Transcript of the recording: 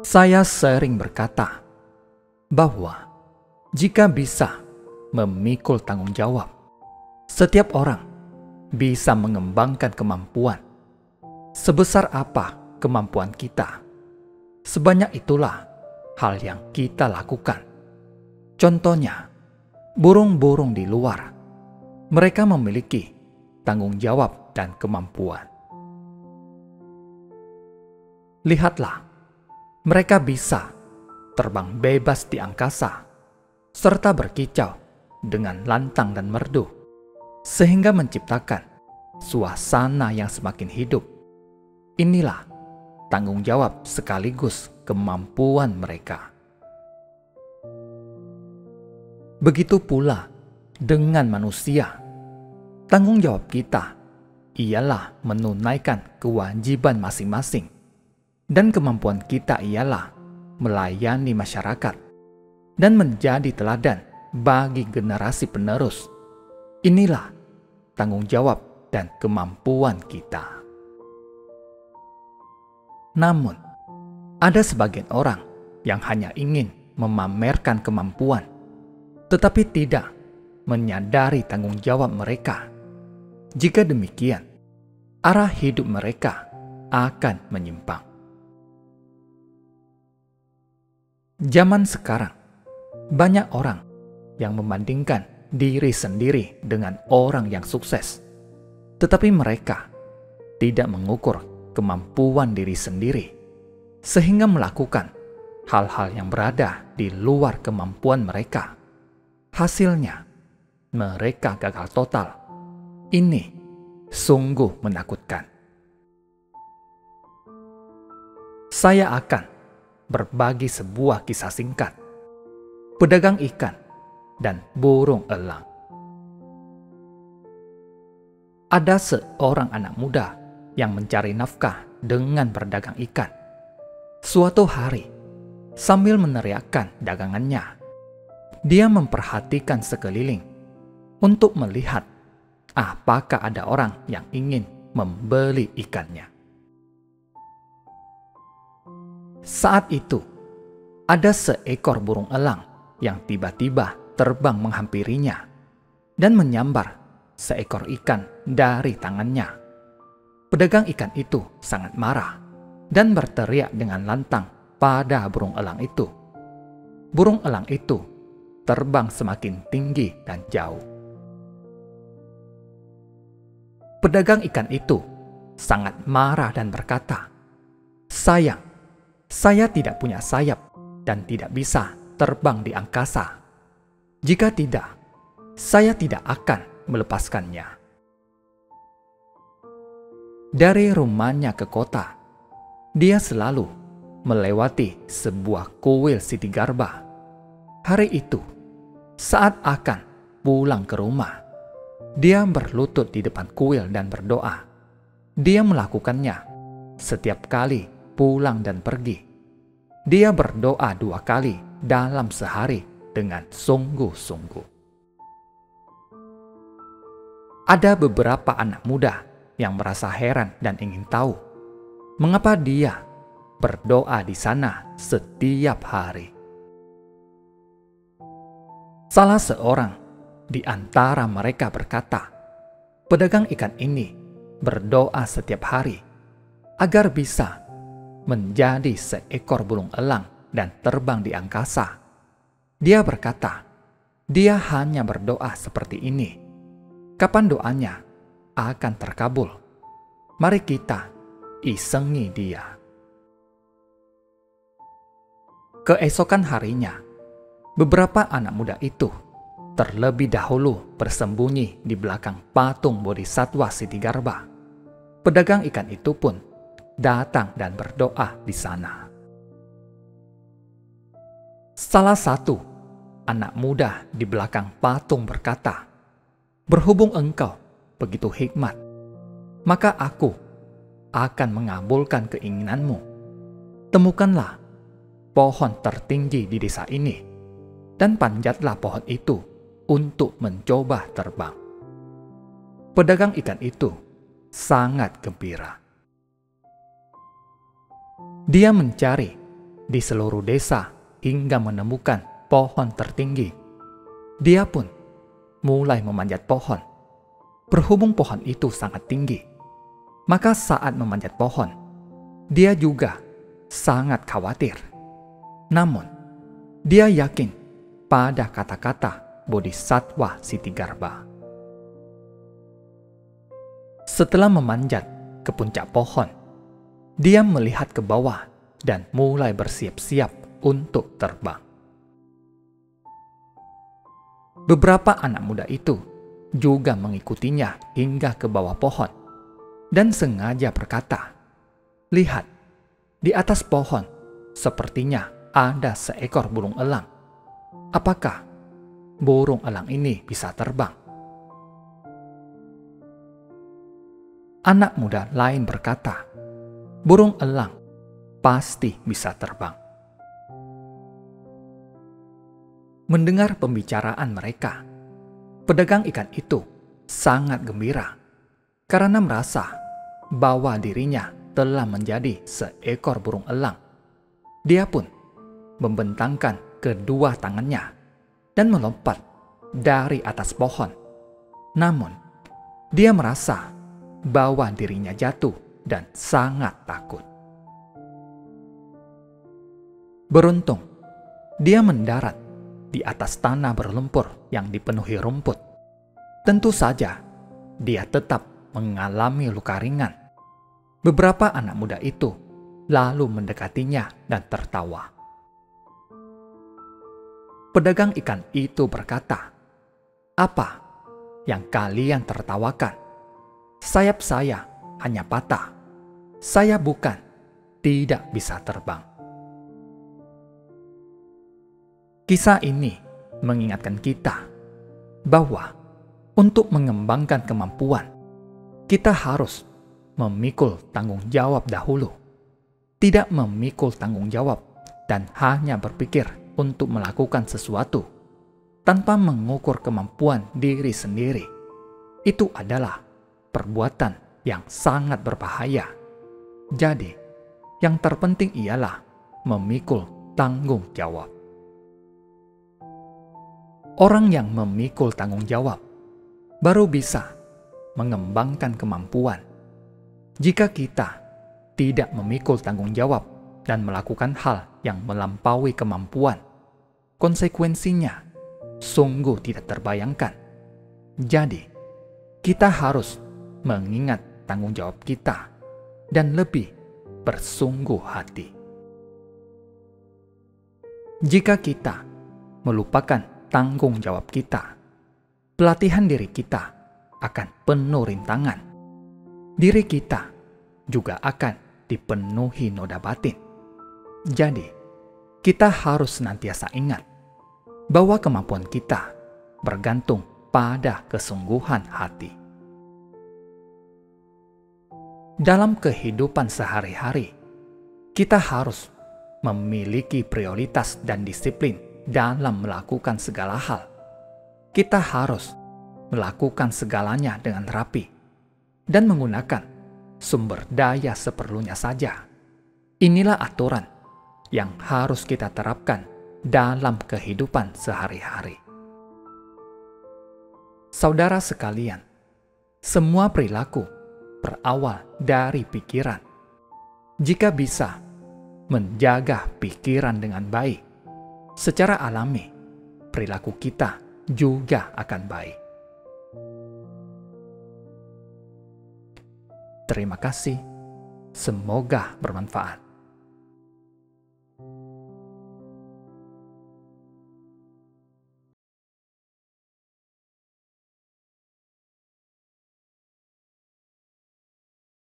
Saya sering berkata bahwa jika bisa memikul tanggung jawab, setiap orang bisa mengembangkan kemampuan. Sebesar apa kemampuan kita, sebanyak itulah hal yang kita lakukan. Contohnya, burung-burung di luar, mereka memiliki tanggung jawab dan kemampuan. Lihatlah, mereka bisa terbang bebas di angkasa, serta berkicau dengan lantang dan merdu, sehingga menciptakan suasana yang semakin hidup. Inilah tanggung jawab sekaligus kemampuan mereka. Begitu pula dengan manusia. Tanggung jawab kita ialah menunaikan kewajiban masing-masing, dan kemampuan kita ialah melayani masyarakat dan menjadi teladan bagi generasi penerus. Inilah tanggung jawab dan kemampuan kita. Namun, ada sebagian orang yang hanya ingin memamerkan kemampuan, tetapi tidak menyadari tanggung jawab mereka. Jika demikian, arah hidup mereka akan menyimpang. Zaman sekarang, banyak orang yang membandingkan diri sendiri dengan orang yang sukses, tetapi mereka tidak mengukur kemampuan diri sendiri, sehingga melakukan hal-hal yang berada di luar kemampuan mereka. Hasilnya, mereka gagal total. Ini sungguh menakutkan. Saya akan berbagi sebuah kisah singkat. Pedagang ikan dan burung elang. Ada seorang anak muda yang mencari nafkah dengan berdagang ikan. Suatu hari, sambil meneriakkan dagangannya, dia memperhatikan sekeliling untuk melihat apakah ada orang yang ingin membeli ikannya. Saat itu, ada seekor burung elang yang tiba-tiba terbang menghampirinya dan menyambar seekor ikan dari tangannya. Pedagang ikan itu sangat marah dan berteriak dengan lantang pada burung elang itu. Burung elang itu terbang semakin tinggi dan jauh. Pedagang ikan itu sangat marah dan berkata, "Sayang, saya tidak punya sayap dan tidak bisa terbang di angkasa. Jika tidak, saya tidak akan melepaskannya." Dari rumahnya ke kota, dia selalu melewati sebuah kuil Siti Garba. Hari itu, saat akan pulang ke rumah, dia berlutut di depan kuil dan berdoa. Dia melakukannya setiap kali pulang dan pergi. Dia berdoa 2 kali dalam sehari dengan sungguh-sungguh. Ada beberapa anak muda yang merasa heran dan ingin tahu mengapa dia berdoa di sana setiap hari. Salah seorang di antara mereka berkata, pedagang ikan ini berdoa setiap hari agar bisa menjadi seekor burung elang dan terbang di angkasa. Dia berkata, dia hanya berdoa seperti ini. Kapan doanya akan terkabul? Mari kita isengi dia. Keesokan harinya, beberapa anak muda itu terlebih dahulu bersembunyi di belakang patung Bodhisattva Siti Garba. Pedagang ikan itu pun datang dan berdoa di sana. Salah satu anak muda di belakang patung berkata, "Berhubung engkau begitu hikmat, maka aku akan mengabulkan keinginanmu. Temukanlah pohon tertinggi di desa ini, dan panjatlah pohon itu untuk mencoba terbang." Pedagang ikan itu sangat gembira. Dia mencari di seluruh desa hingga menemukan pohon tertinggi. Dia pun mulai memanjat pohon. Berhubung pohon itu sangat tinggi, maka saat memanjat pohon, dia juga sangat khawatir. Namun, dia yakin pada kata-kata Bodhisattva Ksitigarbha. Setelah memanjat ke puncak pohon, dia melihat ke bawah dan mulai bersiap-siap untuk terbang. Beberapa anak muda itu juga mengikutinya hingga ke bawah pohon dan sengaja berkata, "Lihat, di atas pohon sepertinya ada seekor burung elang. Apakah burung elang ini bisa terbang?" Anak muda lain berkata, "Burung elang pasti bisa terbang." Mendengar pembicaraan mereka, pedagang ikan itu sangat gembira karena merasa bahwa dirinya telah menjadi seekor burung elang. Dia pun membentangkan kedua tangannya dan melompat dari atas pohon. Namun, dia merasa bahwa dirinya jatuh dan sangat takut. Beruntung, dia mendarat di atas tanah berlumpur yang dipenuhi rumput. Tentu saja, dia tetap mengalami luka ringan. Beberapa anak muda itu lalu mendekatinya dan tertawa. Pedagang ikan itu berkata, "Apa yang kalian tertawakan? Sayap saya hanya patah. Saya bukan tidak bisa terbang." Kisah ini mengingatkan kita bahwa untuk mengembangkan kemampuan, kita harus memikul tanggung jawab dahulu. Tidak memikul tanggung jawab dan hanya berpikir untuk melakukan sesuatu tanpa mengukur kemampuan diri sendiri. Itu adalah perbuatan yang sangat berbahaya. Jadi, yang terpenting ialah memikul tanggung jawab. Orang yang memikul tanggung jawab baru bisa mengembangkan kemampuan. Jika kita tidak memikul tanggung jawab dan melakukan hal yang melampaui kemampuan, konsekuensinya sungguh tidak terbayangkan. Jadi, kita harus mengingat tanggung jawab kita dan lebih bersungguh hati. Jika kita melupakan tanggung jawab kita, pelatihan diri kita akan penuh rintangan. Diri kita juga akan dipenuhi noda batin. Jadi, kita harus senantiasa ingat bahwa kemampuan kita bergantung pada kesungguhan hati. Dalam kehidupan sehari-hari, kita harus memiliki prioritas dan disiplin dalam melakukan segala hal. Kita harus melakukan segalanya dengan rapi dan menggunakan sumber daya seperlunya saja. Inilah aturan yang harus kita terapkan dalam kehidupan sehari-hari. Saudara sekalian, semua perilaku berawal dari pikiran. Jika bisa menjaga pikiran dengan baik, secara alami perilaku kita juga akan baik. Terima kasih. Semoga bermanfaat.